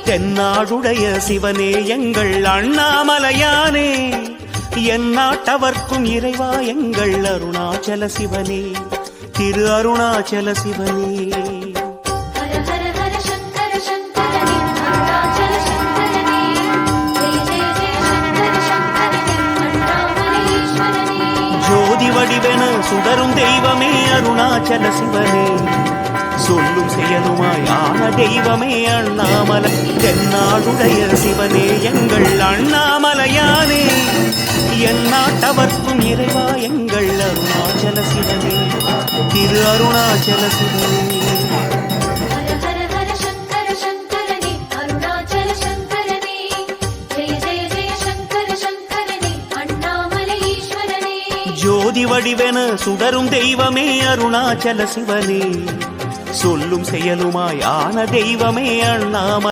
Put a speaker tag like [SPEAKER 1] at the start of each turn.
[SPEAKER 1] தென்னாடுடைய சிவனே எங்கள் அண்ணாமலையானே, என் நாட்டவர்க்கும் இறைவா எங்கள் அருணாச்சல சிவனே, திரு அருணாச்சல சிவனே. ஜோதி வடிவென சுடரும் தெய்வமே அருணாச்சல சிவனே, சொல்லும் செயலுமாய் ஆன தெய்வமே அண்ணாமலை. தென்னாடுடைய சிவனே எங்கள் அண்ணாமலையானே, என் நாட்டவர்க்கும் இறைவா எங்கள் அருணாச்சல சிவனே, திரு அருணாச்சல சிவனே. ஜோதி வடிவென சுடரும் தெய்வமே அருணாச்சல சிவனே, சொல்லும் செயலுமாய் ஆன தெய்வமே அண்ணாமலை.